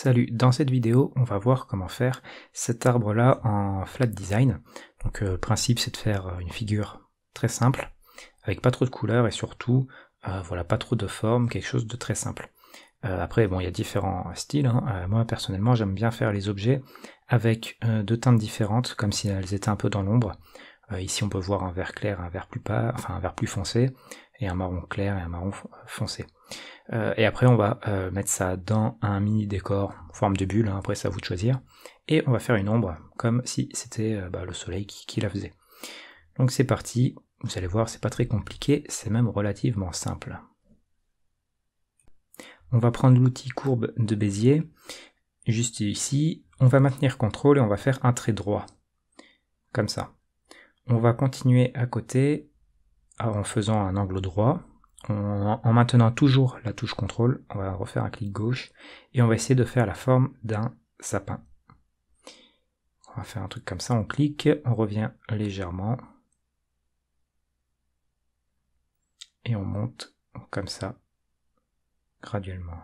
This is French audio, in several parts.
Salut, dans cette vidéo, on va voir comment faire cet arbre-là en flat design. Donc le principe c'est de faire une figure très simple, avec pas trop de couleurs et surtout, voilà, pas trop de forme, quelque chose de très simple. Après, bon, il y a différents styles, hein. Moi personnellement j'aime bien faire les objets avec deux teintes différentes, comme si elles étaient un peu dans l'ombre. Ici on peut voir un vert clair, un vert plus pâle, enfin un vert plus foncé, et un marron clair et un marron foncé. Et après on va mettre ça dans un mini décor en forme de bulle, hein, après c'est à vous de choisir. Et on va faire une ombre comme si c'était le soleil qui la faisait. Donc c'est parti, vous allez voir c'est pas très compliqué, c'est même relativement simple. On va prendre l'outil courbe de Bézier, juste ici, on va maintenir CTRL et on va faire un trait droit, comme ça. On va continuer à côté en faisant un angle droit, en maintenant toujours la touche CTRL, on va refaire un clic gauche, et on va essayer de faire la forme d'un sapin. On va faire un truc comme ça, on clique, on revient légèrement, et on monte comme ça, graduellement.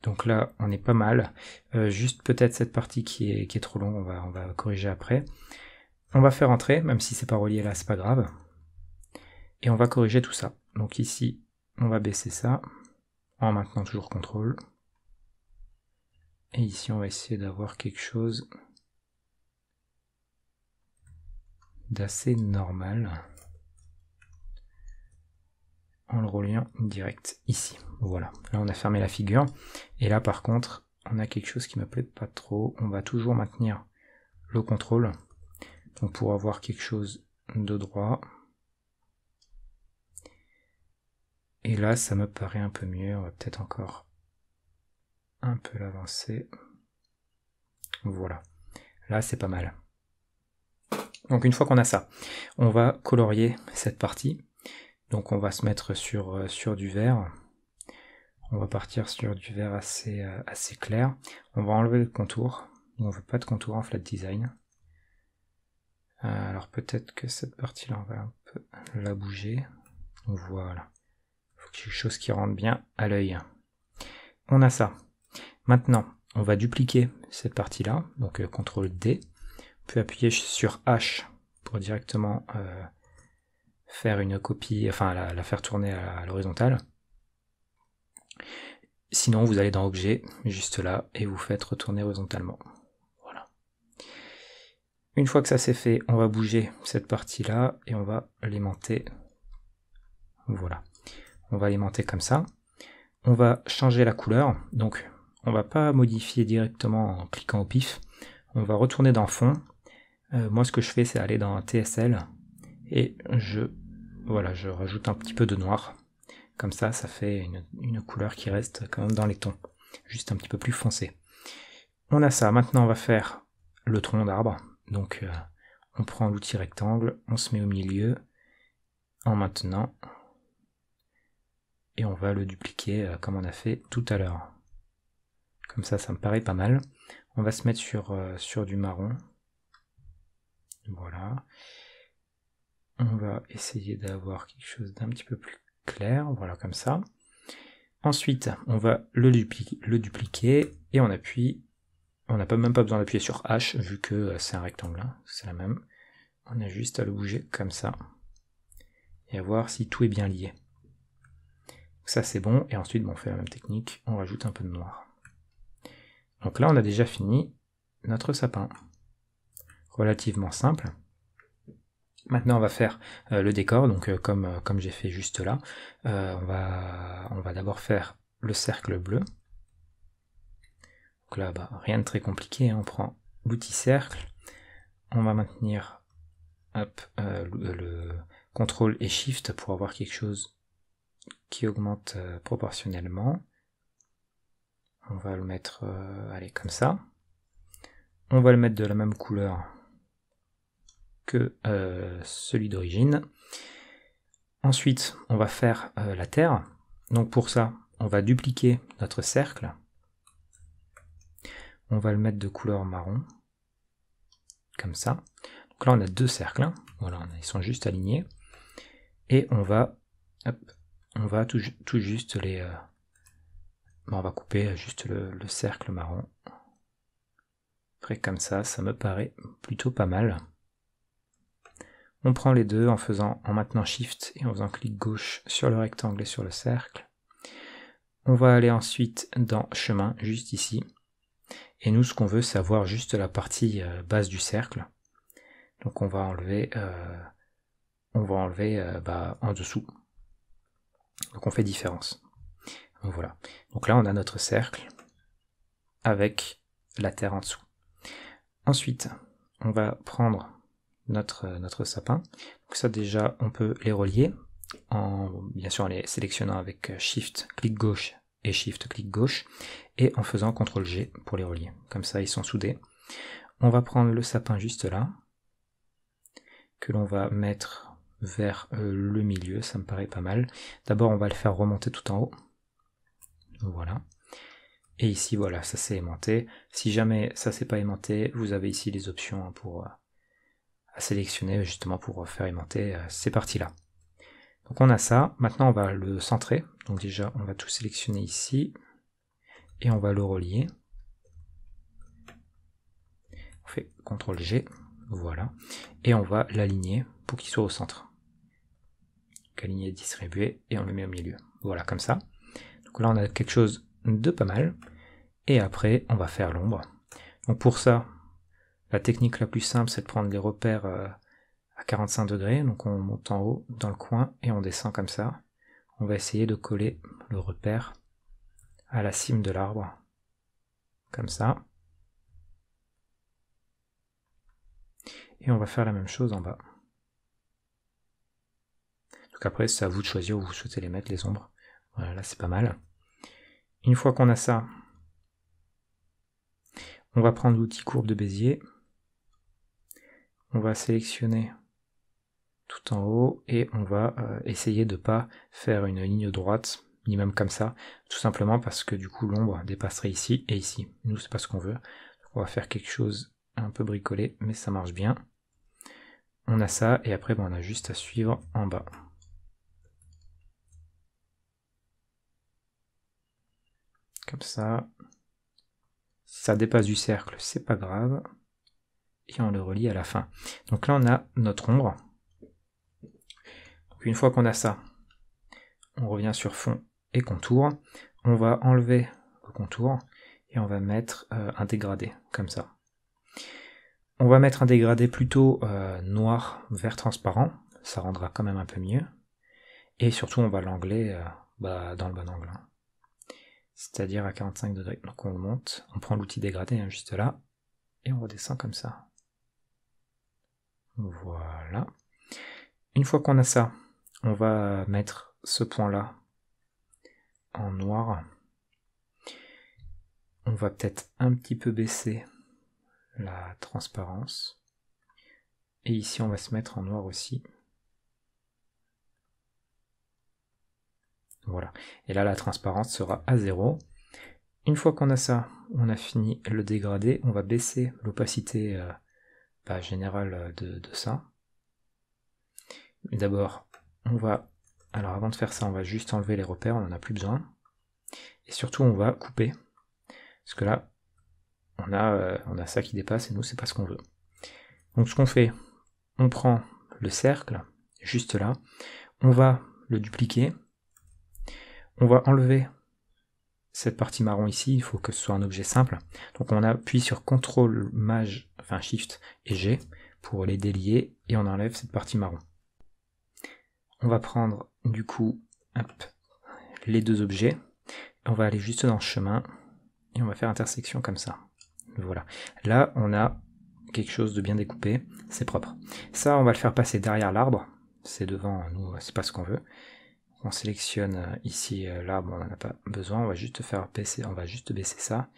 Donc là, on est pas mal. Juste peut-être cette partie qui est trop longue, on va corriger après. On va faire entrer, même si c'est pas relié là, c'est pas grave. Et on va corriger tout ça. Donc ici, on va baisser ça, en maintenant toujours CTRL. Et ici, on va essayer d'avoir quelque chose d'assez normal, en le reliant direct ici. Voilà, là on a fermé la figure, et là par contre, on a quelque chose qui me plaît pas trop. On va toujours maintenir le contrôle, donc pour avoir quelque chose de droit. Et là, ça me paraît un peu mieux, on va peut-être encore un peu l'avancer. Voilà, là c'est pas mal. Donc une fois qu'on a ça, on va colorier cette partie. Donc on va se mettre sur du vert. On va partir sur du vert assez clair. On va enlever le contour. On ne veut pas de contour en flat design. Alors peut-être que cette partie-là, on va un peu la bouger. Voilà. Il faut quelque chose qui rentre bien à l'œil. On a ça. Maintenant, on va dupliquer cette partie-là. Donc CTRL D. On peut appuyer sur H pour directement faire une copie, enfin la faire tourner à l'horizontale. Sinon vous allez dans Objet, juste là, et vous faites retourner horizontalement. Voilà. Une fois que ça c'est fait, on va bouger cette partie-là et on va l'aimanter. Voilà. On va l'aimanter comme ça. On va changer la couleur, donc on va pas modifier directement en cliquant au pif. On va retourner dans Fond. Moi ce que je fais c'est aller dans TSL et je rajoute un petit peu de noir. Comme ça, ça fait une couleur qui reste quand même dans les tons, juste un petit peu plus foncé. On a ça, maintenant on va faire le tronc d'arbre. Donc on prend l'outil rectangle, on se met au milieu, en maintenant, et on va le dupliquer comme on a fait tout à l'heure. Comme ça, ça me paraît pas mal. On va se mettre sur du marron. Voilà. On va essayer d'avoir quelque chose d'un petit peu plus clair, voilà comme ça. Ensuite, on va le dupliquer et on appuie. On n'a même pas besoin d'appuyer sur H vu que c'est un rectangle, hein, c'est la même. On a juste à le bouger comme ça et à voir si tout est bien lié. Ça c'est bon, et ensuite on fait la même technique, on rajoute un peu de noir. Donc là on a déjà fini notre sapin. Relativement simple. Maintenant on va faire le décor, donc comme j'ai fait juste là. On va d'abord faire le cercle bleu. Donc là, rien de très compliqué, hein. On prend l'outil cercle, on va maintenir le CTRL et SHIFT pour avoir quelque chose qui augmente proportionnellement. On va le mettre allez, comme ça. On va le mettre de la même couleur que celui d'origine. Ensuite, on va faire la terre. Donc pour ça, on va dupliquer notre cercle. On va le mettre de couleur marron, comme ça. Donc là on a deux cercles, hein. Voilà, ils sont juste alignés. Et on va, hop, on va tout juste les... on va couper juste le cercle marron. Après comme ça me paraît plutôt pas mal. On prend les deux en maintenant Shift et en faisant clic gauche sur le rectangle et sur le cercle. On va aller ensuite dans chemin, juste ici. Et nous, ce qu'on veut, c'est avoir juste la partie basse du cercle. Donc on va enlever en dessous. Donc on fait différence. Donc voilà. Donc là, on a notre cercle avec la terre en dessous. Ensuite, on va prendre notre sapin. Donc ça déjà, on peut les relier, bien sûr en les sélectionnant avec Shift, clic gauche et Shift, clic gauche, et en faisant CTRL G pour les relier. Comme ça, ils sont soudés. On va prendre le sapin juste là, que l'on va mettre vers le milieu, ça me paraît pas mal. D'abord, on va le faire remonter tout en haut. Voilà. Et ici, voilà, ça c'est aimanté. Si jamais ça c'est pas aimanté, vous avez ici les options pour à sélectionner justement pour faire aimanter ces parties-là. Donc on a ça. Maintenant, on va le centrer. Donc déjà, on va tout sélectionner ici et on va le relier. On fait CTRL G, voilà, et on va l'aligner pour qu'il soit au centre. Donc aligner, distribuer, et on le met au milieu. Voilà, comme ça. Donc là, on a quelque chose de pas mal. Et après, on va faire l'ombre. Donc pour ça, la technique la plus simple, c'est de prendre les repères à 45 degrés. Donc on monte en haut dans le coin et on descend comme ça. On va essayer de coller le repère à la cime de l'arbre, comme ça. Et on va faire la même chose en bas. Donc après, c'est à vous de choisir où vous souhaitez les mettre, les ombres. Voilà, là c'est pas mal. Une fois qu'on a ça, on va prendre l'outil courbe de Bézier. On va sélectionner tout en haut et on va essayer de ne pas faire une ligne droite, ni même comme ça, tout simplement parce que du coup l'ombre dépasserait ici et ici. Nous, c'est pas ce qu'on veut. On va faire quelque chose un peu bricolé, mais ça marche bien. On a ça, et après, on a juste à suivre en bas. Comme ça. Si ça dépasse du cercle, c'est pas grave. Et on le relie à la fin. Donc là, on a notre ombre. Donc une fois qu'on a ça, on revient sur fond et contour. On va enlever le contour et on va mettre un dégradé, comme ça. On va mettre un dégradé plutôt noir, vert transparent. Ça rendra quand même un peu mieux. Et surtout, on va l'angler dans le bon angle. C'est-à-dire à 45 degrés. Donc on le monte, on prend l'outil dégradé juste là, et on redescend comme ça. Voilà. Une fois qu'on a ça, on va mettre ce point-là en noir. On va peut-être un petit peu baisser la transparence. Et ici, on va se mettre en noir aussi. Voilà. Et là, la transparence sera à 0. Une fois qu'on a ça, on a fini le dégradé. On va baisser l'opacité générale de ça. D'abord, alors avant de faire ça, on va juste enlever les repères, on n'en a plus besoin. Et surtout, on va couper. Parce que là, on a ça qui dépasse et nous, c'est pas ce qu'on veut. Donc ce qu'on fait, on prend le cercle, juste là, on va le dupliquer, on va enlever cette partie marron ici, il faut que ce soit un objet simple. Donc on appuie sur CTRL, Maj, enfin Shift et G pour les délier et on enlève cette partie marron. On va prendre du coup les deux objets, on va aller juste dans le chemin et on va faire intersection comme ça. Voilà. Là, on a quelque chose de bien découpé, c'est propre. Ça, on va le faire passer derrière l'arbre, c'est devant nous, c'est pas ce qu'on veut. On sélectionne ici l'arbre, on n'en a pas besoin, on va juste faire baisser, on va juste baisser ça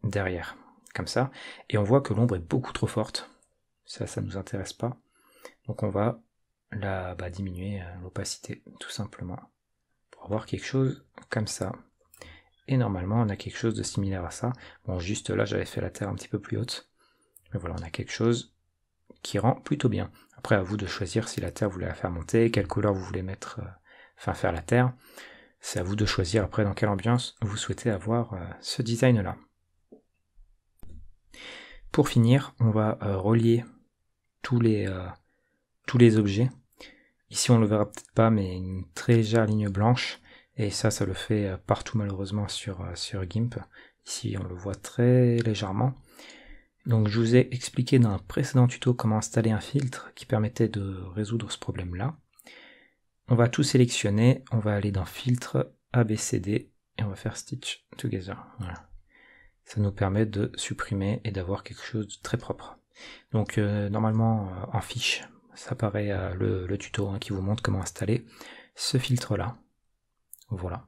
derrière, comme ça. Et on voit que l'ombre est beaucoup trop forte. Ça nous intéresse pas. Donc on va diminuer l'opacité, tout simplement, pour avoir quelque chose comme ça. Et normalement, on a quelque chose de similaire à ça. Bon, juste là, j'avais fait la terre un petit peu plus haute. Mais voilà, on a quelque chose qui rend plutôt bien. Après, à vous de choisir si la terre vous voulez la faire monter, quelle couleur vous voulez mettre, faire la terre. C'est à vous de choisir après dans quelle ambiance vous souhaitez avoir ce design-là. Pour finir, on va relier tous les objets. Ici on le verra peut-être pas, mais une très légère ligne blanche, et ça le fait partout malheureusement sur GIMP. Ici on le voit très légèrement. Donc je vous ai expliqué dans un précédent tuto comment installer un filtre qui permettait de résoudre ce problème-là. On va tout sélectionner, on va aller dans filtre, ABCD, et on va faire Stitch Together. Voilà. Ça nous permet de supprimer et d'avoir quelque chose de très propre. Donc normalement en fiche, ça apparaît le tuto qui vous montre comment installer ce filtre-là. Voilà.